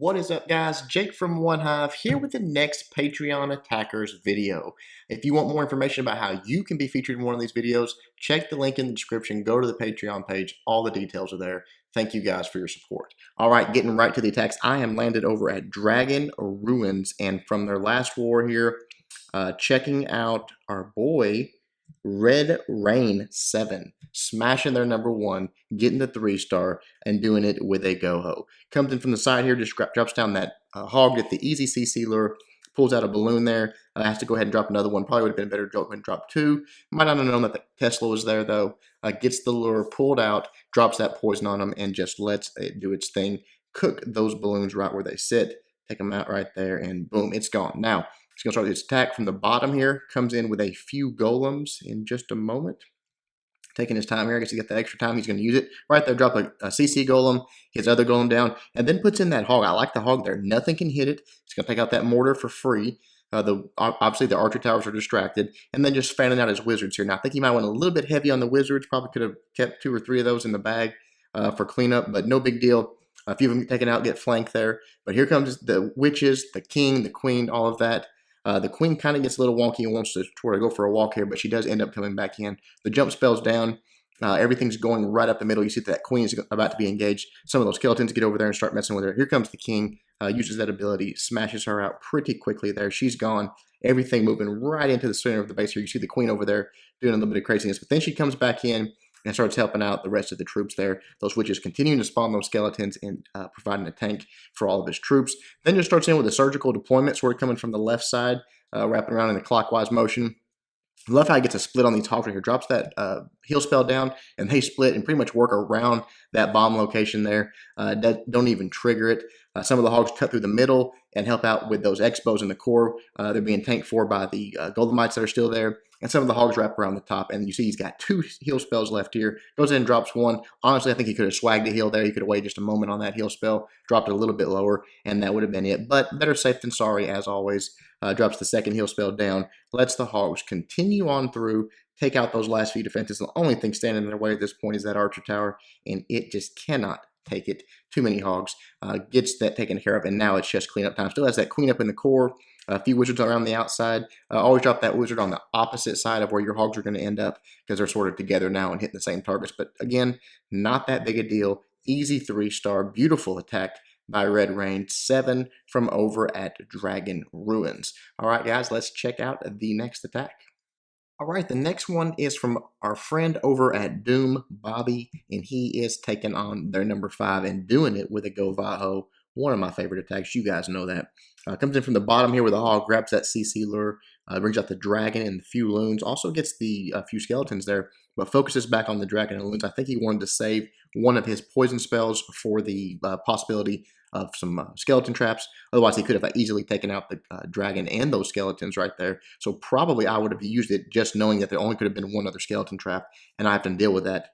What is up, guys? Jake from One Hive here with the next Patreon attackers video. If you want more information about how you can be featured in one of these videos, check the link in the description, go to the Patreon page, all the details are there. Thank you guys for your support. All right, getting right to the attacks. I am landed over at Dragon Ruins, and from their last war here, checking out our boy Red Rain 7, smashing their number one, getting the 3-star, and doing it with a GoHo. Comes in from the side here, just drops down that hog at the easy CC lure, pulls out a balloon there, has to go ahead and drop another one. Probably would have been better to go ahead and drop two. Might not have known that the Tesla was there, though. Gets the lure pulled out, drops that poison on them, and just lets it do its thing. Cook those balloons right where they sit, take them out right there, and boom, it's gone. Now, he's going to start his attack from the bottom here. Comes in with a few golems in just a moment. Taking his time here. I guess he got the extra time. He's going to use it. Right there, drop a CC golem, his other golem down, and then puts in that hog. I like the hog there. Nothing can hit it. He's going to take out that mortar for free. Obviously, the archer towers are distracted. And then just fanning out his wizards here. Now, I think he might went a little bit heavy on the wizards. Probably could have kept 2 or 3 of those in the bag for cleanup, but no big deal. A few of them taken out, get flanked there. But here comes the witches, the king, the queen, all of that. The queen kind of gets a little wonky and wants to sort of go for a walk here, but she does end up coming back in. The jump spell's down. Everything's going right up the middle. You see that queen is about to be engaged. Some of those skeletons get over there and start messing with her. Here comes the king. Uses that ability, smashes her out pretty quickly there. She's gone. Everything moving right into the center of the base here. You see the queen over there doing a little bit of craziness, but then she comes back in and starts helping out the rest of the troops there. Those witches continuing to spawn those skeletons and providing a tank for all of his troops. Then just starts in with a surgical deployment, sort of coming from the left side, wrapping around in a clockwise motion. Love how he gets a split on these hogs right here. Drops that heal spell down, and they split and pretty much work around that bomb location there. Don't even trigger it. Some of the hogs cut through the middle and help out with those X-bows in the core. They're being tanked for by the golemites that are still there. And some of the hogs wrap around the top. And you see he's got 2 heal spells left here. Goes in and drops 1. Honestly, I think he could have swagged a heal there. He could have waited just a moment on that heal spell. Dropped it a little bit lower, and that would have been it. But better safe than sorry, as always. Drops the second heal spell down. Lets the hogs continue on through. Take out those last few defenses. The only thing standing in their way at this point is that archer tower. And it just cannot take it. Too many hogs. Gets that taken care of. And now it's just cleanup time. Still has that queen up in the core. A few wizards around the outside. Always drop that wizard on the opposite side of where your hogs are going to end up, because they're sort of together now and hitting the same targets. But again, not that big a deal. Easy 3-star. Beautiful attack by Red Rain 7 from over at Dragon Ruins. All right, guys, let's check out the next attack. All right, the next one is from our friend over at Doom, Bobby, and he is taking on their number 5 and doing it with a GoVaHo. One of my favorite attacks. You guys know that. Comes in from the bottom here with a hog, grabs that CC lure, brings out the dragon and the few loons. Also gets the few skeletons there, but focuses back on the dragon and loons. I think he wanted to save one of his poison spells for the possibility of some skeleton traps. Otherwise, he could have easily taken out the dragon and those skeletons right there. So probably I would have used it just knowing that there only could have been one other skeleton trap, and I have to deal with that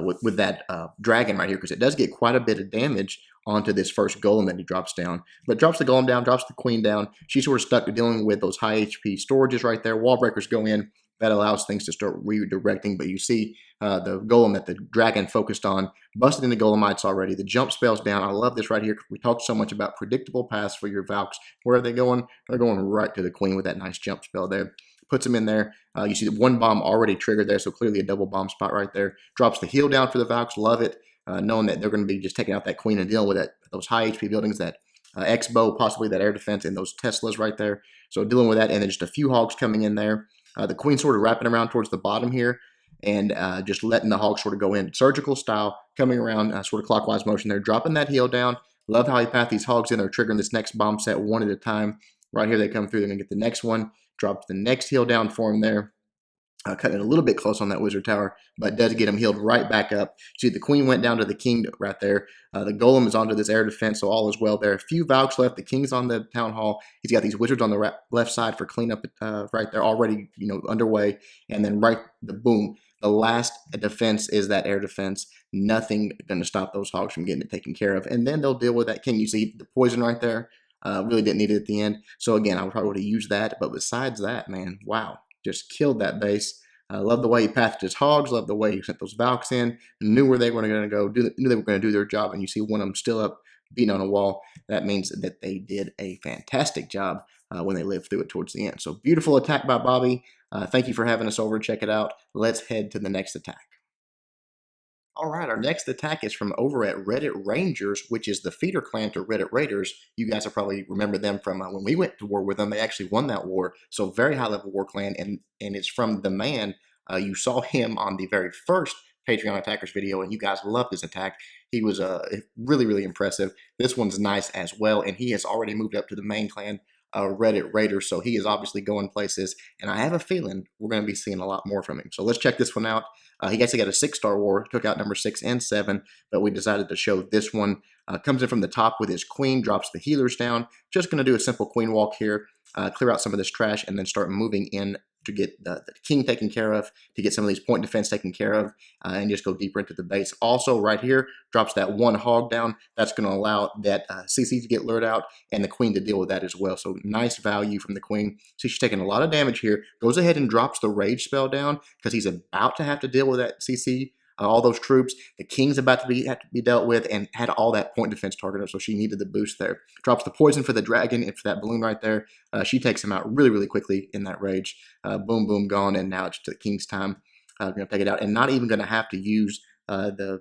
with that dragon right here, because it does get quite a bit of damage onto this first golem that he drops down. But drops the golem down, drops the queen down. She's sort of stuck dealing with those high HP storages right there. Wall breakers go in. That allows things to start redirecting. But you see the golem that the dragon focused on busted into golemites already. The jump spell's down. I love this right here. We talked so much about predictable paths for your Valks. Where are they going? They're going right to the queen with that nice jump spell there. Puts them in there. You see the 1 bomb already triggered there, so clearly a double bomb spot right there. Drops the heal down for the Valks. Love it. Knowing that they're going to be just taking out that queen and dealing with those high HP buildings, that X-bow, possibly that air defense, and those Teslas right there. So dealing with that, and then just a few hogs coming in there. The queen sort of wrapping around towards the bottom here, and just letting the hogs sort of go in. Surgical style, coming around sort of clockwise motion there, dropping that heal down. Love how he pathed these hogs in. They're triggering this next bomb set one at a time. Right here they come through. They're going to get the next one. Drops the next heal down for him there. Cutting it a little bit close on that wizard tower, but does get him healed right back up. See, the queen went down to the king right there. The golem is onto this air defense, so all is well there. A few Valks left. The king's on the town hall. He's got these wizards on the left side for cleanup right there, already underway. And then boom, the last defense is that air defense. Nothing going to stop those hogs from getting it taken care of. And then they'll deal with that king. You see the poison right there. Really didn't need it at the end. So again, I probably would have used that. But besides that, man, wow. Just killed that base. Love the way he pathed his hogs. Love the way he sent those Valks in. Knew where they were going to go. Knew they were going to do their job. And you see one of them still up beating on a wall, that means that they did a fantastic job when they lived through it towards the end. So beautiful attack by Bobby. Thank you for having us over. Check it out. Let's head to the next attack. All right, our next attack is from over at Reddit Rangers, which is the feeder clan to Reddit Raiders. You guys will probably remember them from when we went to war with them. They actually won that war. So very high level war clan, and it's from the man. You saw him on the very first Patreon attackers video, and you guys loved his attack. He was really, really impressive. This one's nice as well, and he has already moved up to the main clan, Reddit Raiders, so he is obviously going places, and I have a feeling we're going to be seeing a lot more from him. So let's check this one out. He actually got a 6-star war, took out number 6 and 7, but we decided to show this one. Comes in from the top with his queen, drops the healers down. Just going to do a simple queen walk here, clear out some of this trash, and then start moving in to get the king taken care of, to get some of these point defense taken care of, and just go deeper into the base. Also, right here, drops that 1 hog down. That's going to allow that CC to get lured out and the queen to deal with that as well. So nice value from the queen. See, she's taking a lot of damage here. Goes ahead and drops the rage spell down because he's about to have to deal with that CC. All those troops. The king's about to have to be dealt with, and had all that point defense targeted, so she needed the boost there. Drops the poison for the dragon and for that balloon right there. She takes him out really, really quickly in that rage. Boom, boom, gone, and now it's to the king's time. Going to take it out, and not even going to have to use the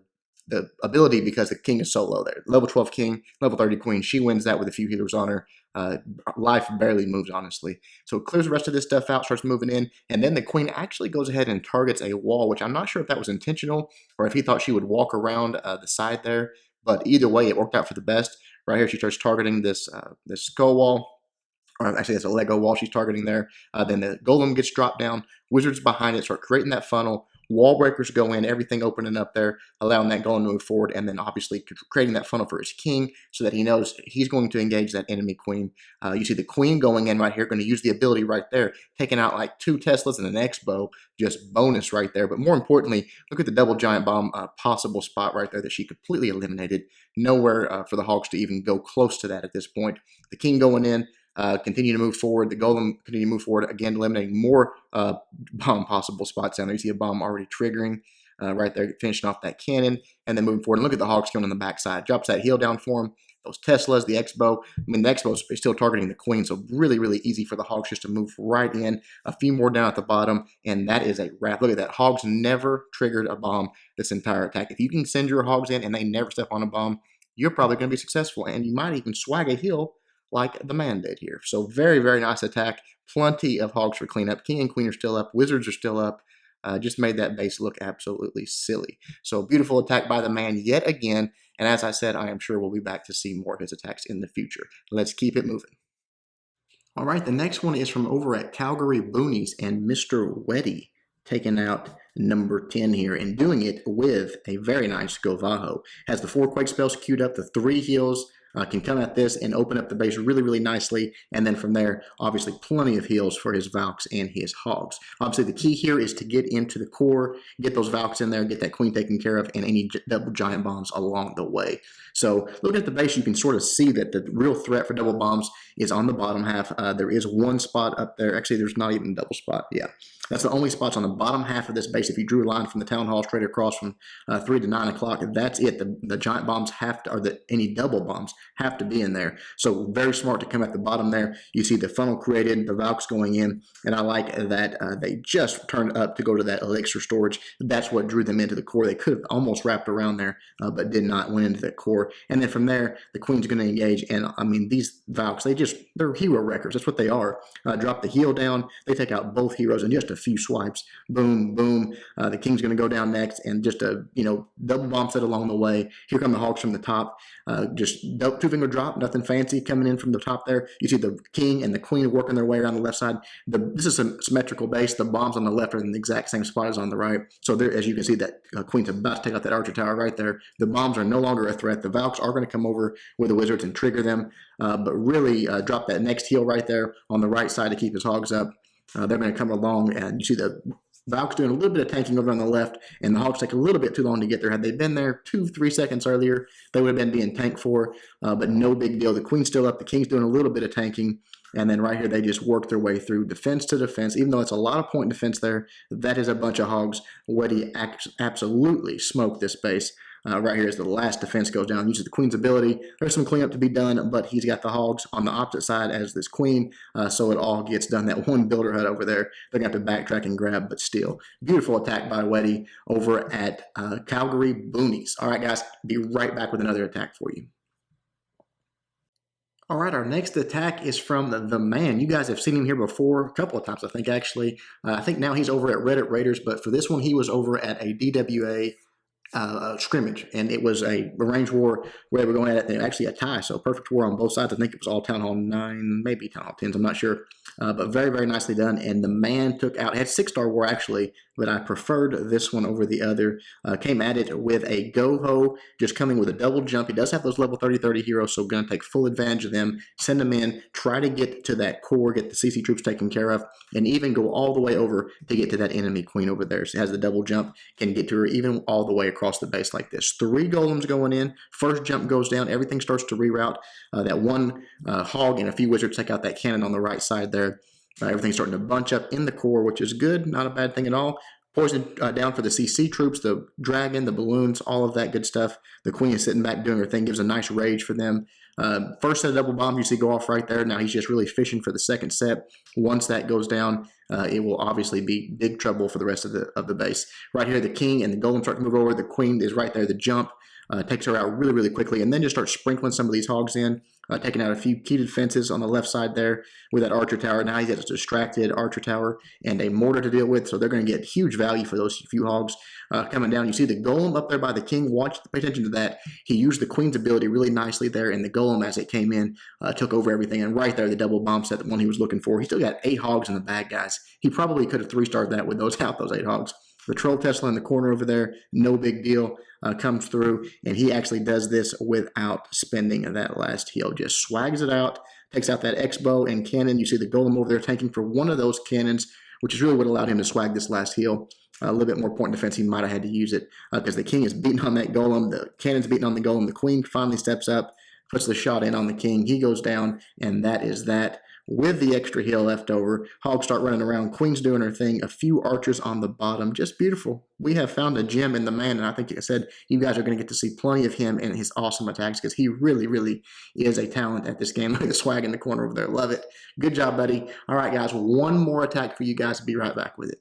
ability because the king is so low there. Level 12 king, level 30 queen. She wins that with a few healers on her. Life barely moves, honestly. So clears the rest of this stuff out, starts moving in, and then the queen actually goes ahead and targets a wall, which I'm not sure if that was intentional or if he thought she would walk around the side there. But either way, it worked out for the best. Right here, she starts targeting this skull wall. Or actually, that's a Lego wall she's targeting there. Then the golem gets dropped down. Wizards behind it start creating that funnel. Wall breakers go in, everything opening up there, allowing that golem to move forward, and then obviously creating that funnel for his king so that he knows he's going to engage that enemy queen. You see the queen going in right here, going to use the ability right there, taking out like 2 Teslas and an X-bow, just bonus right there. But more importantly, look at the double giant bomb possible spot right there that she completely eliminated. Nowhere for the Hogs to even go close to that at this point. The king going in, continue to move forward. The golem continue to move forward, again, eliminating more bomb possible spots down there. You see a bomb already triggering right there, finishing off that cannon, and then moving forward. And look at the Hogs killing on the backside. Drops that heal down for him. Those Teslas, the X-bow. I mean, the X-bow is still targeting the queen, so really, really easy for the Hogs just to move right in. A few more down at the bottom, and that is a wrap. Look at that. Hogs never triggered a bomb this entire attack. If you can send your Hogs in and they never step on a bomb, you're probably going to be successful, and you might even swag a heal like the man did here. So very, very nice attack. Plenty of Hogs for cleanup. King and queen are still up. Wizards are still up. Just made that base look absolutely silly. So beautiful attack by the man yet again. And as I said, I am sure we'll be back to see more of his attacks in the future. Let's keep it moving. All right, the next one is from over at Calgary Boonies and Mr. Wedy, taking out number 10 here and doing it with a very nice GoVaHo. Has the 4 quake spells queued up, the 3 heals, can come at this and open up the base really, really nicely. And then from there, obviously plenty of heals for his Valks and his Hogs. Obviously, the key here is to get into the core, get those Valks in there, get that queen taken care of, and any double giant bombs along the way. So looking at the base, you can sort of see that the real threat for double bombs is on the bottom half. There is 1 spot up there. Actually, there's not even a double spot. Yeah, that's the only spots on the bottom half of this base. If you drew a line from the town hall straight across from 3 to 9 o'clock, that's it. The giant bombs have to, or any double bombs have to be in there. So very smart to come at the bottom there. You see the funnel created, the Valks going in, and I like that they just turned up to go to that elixir storage. That's what drew them into the core. They could have almost wrapped around there, but did not, went into that core. And then from there, the queen's going to engage, and I mean, these Valks, they're hero wreckers. That's what they are. Drop the heal down. They take out both heroes in just a few swipes. Boom, boom. The king's going to go down next, and just a double bomb set along the way. Here come the Hogs from the top. Just 2-finger drop, nothing fancy coming in from the top there. You see the king and the queen working their way around the left side. This is a symmetrical base. The bombs on the left are in the exact same spot as on the right. So there, as you can see, that queen's about to take out that archer tower right there. The bombs are no longer a threat. The Valks are going to come over with the wizards and trigger them, but really drop that next heal right there on the right side to keep his Hogs up. They're going to come along, and you see the Valks doing a little bit of tanking over on the left, and the Hogs take a little bit too long to get there. Had they been there 2-3 seconds earlier, they would have been being tanked for, but no big deal. The queen's still up. The king's doing a little bit of tanking, and then right here, they just work their way through defense to defense. Even though it's a lot of point defense there, that is a bunch of Hogs. Wedy absolutely smoked this base. Right here as the last defense goes down, uses the queen's ability. There's some cleanup to be done, but he's got the hogs on the opposite side as this queen, so it all gets done. That one builder hut over there, they're going to have to backtrack and grab, but still. Beautiful attack by Wedy over at Calgary Boonies. All right, guys, be right back with another attack for you. All right, our next attack is from the man. You guys have seen him here before a couple of times, I think, actually. I think now he's over at Reddit Raiders, but for this one, he was over at a DWA scrimmage, and it was a range war where they were going at it, actually a tie, so perfect war on both sides. I think it was all Town Hall 9, maybe Town Hall 10s, I'm not sure, but very, very nicely done. And the man took out, it had 6-star war actually, but I preferred this one over the other. Came at it with a GoHo, just coming with a double jump. He does have those level 30-30 heroes, so going to take full advantage of them, send them in, try to get to that core, get the CC troops taken care of, and even go all the way over to get to that enemy queen over there. So it has the double jump, can get to her even all the way across the base like this. 3 golems going in, first jump goes down, everything starts to reroute. That one hog and a few wizards take out that cannon on the right side there. Everything's starting to bunch up in the core, which is good, not a bad thing at all. Poison down for the CC troops, the dragon, the balloons, all of that good stuff. The queen is sitting back doing her thing, gives a nice rage for them. First set of double bombs you see go off right there. Now he's just really fishing for the second set. Once that goes down, it will obviously be big trouble for the rest of the base. Right here, the king and the golem start to move over. The queen is right there. The jump takes her out really, really quickly, and then just start sprinkling some of these hogs in. Taking out a few key defenses on the left side there with that archer tower. Now he's got a distracted archer tower and a mortar to deal with, so they're going to get huge value for those few hogs coming down. You see the golem up there by the king. Pay attention to that. He used the queen's ability really nicely there, and the golem, as it came in, took over everything. And right there, the double bomb set, the one he was looking for. He still got 8 hogs in the bag, guys. He probably could have 3-starred that with those 8 hogs. The Troll Tesla in the corner over there, no big deal, comes through, and he actually does this without spending that last heal. Just swags it out, takes out that X-bow and cannon. You see the golem over there tanking for one of those cannons, which is really what allowed him to swag this last heal. A little bit more point defense, he might have had to use it because the king is beating on that golem, the cannon's beating on the golem, the queen finally steps up, puts the shot in on the king, he goes down, and that is that. With the extra heal left over, hogs start running around, queen's doing her thing, a few archers on the bottom, just beautiful. We have found a gem in the man, and I think I said you guys are going to get to see plenty of him and his awesome attacks because he really, really is a talent at this game. Look at the swag in the corner over there, love it. Good job, buddy. All right, guys, one more attack for you guys. Be right back with it.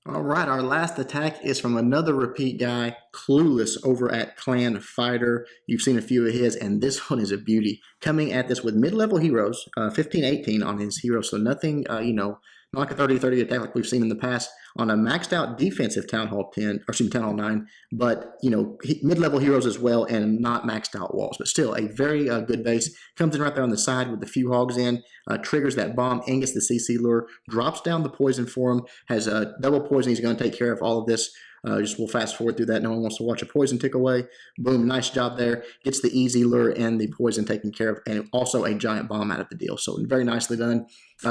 All right, our last attack is from another repeat guy, Clueless, over at Clan Fighter. You've seen a few of his, and this one is a beauty. Coming at this with mid-level heroes, 15-18 on his hero, so nothing, not like a 30-30 attack like we've seen in the past, on a maxed out defensive Town Hall 10, or excuse me, Town Hall 9, but, mid-level heroes as well, and not maxed out walls, but still a very good base. Comes in right there on the side with the few hogs in, triggers that bomb, and gets the CC lure, drops down the poison for him, has double poison. He's going to take care of all of this. We'll fast forward through that. No one wants to watch a poison tick away. Boom, nice job there. Gets the easy lure and the poison taken care of, and also a giant bomb out of the deal. So very nicely done.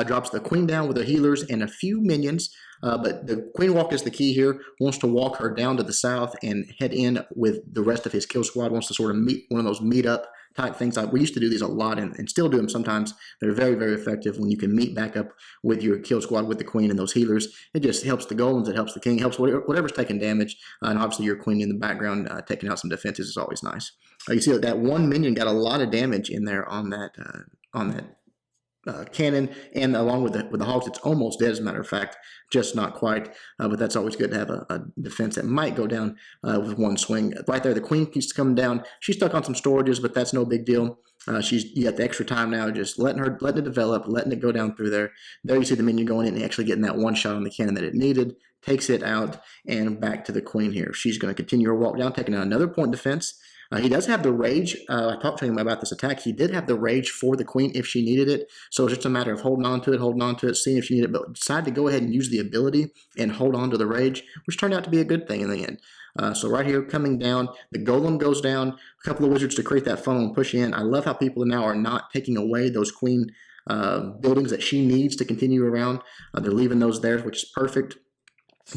Drops the queen down with the healers and a few minions. But the queen walk is the key here. Wants to walk her down to the south and head in with the rest of his kill squad. Wants to sort of meet one of those meet up type things. We used to do these a lot and still do them sometimes. They're very, very effective when you can meet back up with your kill squad with the queen and those healers. It just helps the golems, it helps the king, helps whatever's taking damage. And obviously your queen in the background taking out some defenses is always nice. You see that one minion got a lot of damage in there on that cannon, and along with the hogs, it's almost dead as a matter of fact, just not quite, but that's always good to have a defense that might go down with one swing. Right there, the queen keeps coming down. She's stuck on some storages, but that's no big deal. You got the extra time now, just letting it develop, letting it go down through there. There you see the minion going in and actually getting that one shot on the cannon that it needed, takes it out, and back to the queen here. She's going to continue her walk down, taking out another point defense. He does have the rage. I talked to him about this attack. He did have the rage for the queen if she needed it. So it's just a matter of holding on to it, seeing if she needed it, but decided to go ahead and use the ability and hold on to the rage, which turned out to be a good thing in the end. So right here, coming down, the golem goes down, a couple of wizards to create that funnel and push in. I love how people now are not taking away those queen buildings that she needs to continue around. They're leaving those there, which is perfect.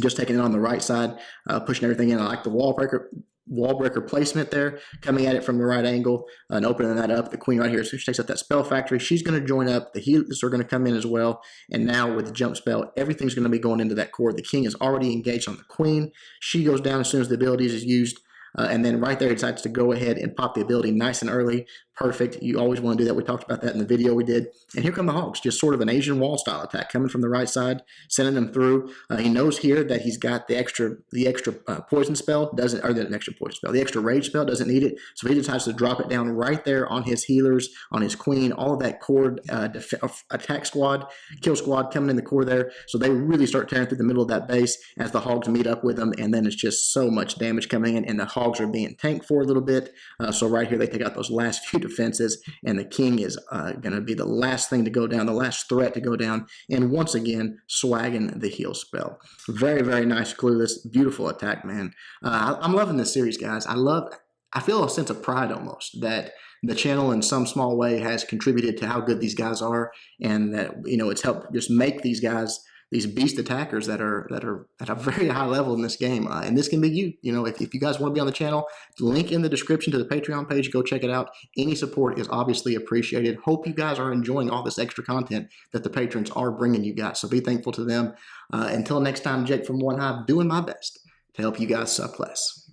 Just taking it on the right side, pushing everything in. I like the wall breaker placement there, coming at it from the right angle and opening that up. The queen right here, so she takes up that spell factory. She's going to join up. The healers are going to come in as well. And now with the jump spell, everything's going to be going into that core. The king is already engaged on the queen. She goes down as soon as the abilities is used. And then right there, he decides to go ahead and pop the ability nice and early. Perfect. You always want to do that. We talked about that in the video we did. And here come the hogs, just sort of an Asian wall style attack coming from the right side, sending them through. He knows here that he's got the extra poison spell, doesn't, or the extra poison spell, the extra rage spell, doesn't need it. So he decides to drop it down right there on his healers, on his queen, all of that core attack squad, kill squad coming in the core there. So they really start tearing through the middle of that base as the hogs meet up with them. And then it's just so much damage coming in, and the hogs are being tanked for a little bit. So right here, they take out those last few defenses, and the king is going to be the last thing to go down, the last threat to go down, and once again swagging the heal spell. Very, very nice Clueless, beautiful attack, man. I'm loving this series, guys. I feel a sense of pride almost that the channel in some small way has contributed to how good these guys are, and that, you know, it's helped just make these guys these beast attackers that are at a very high level in this game. And this can be you. You know, if you guys want to be on the channel, link in the description to the Patreon page. Go check it out. Any support is obviously appreciated. Hope you guys are enjoying all this extra content that the patrons are bringing you guys. So be thankful to them. Until next time, Jake from One Hive, doing my best to help you guys suck less.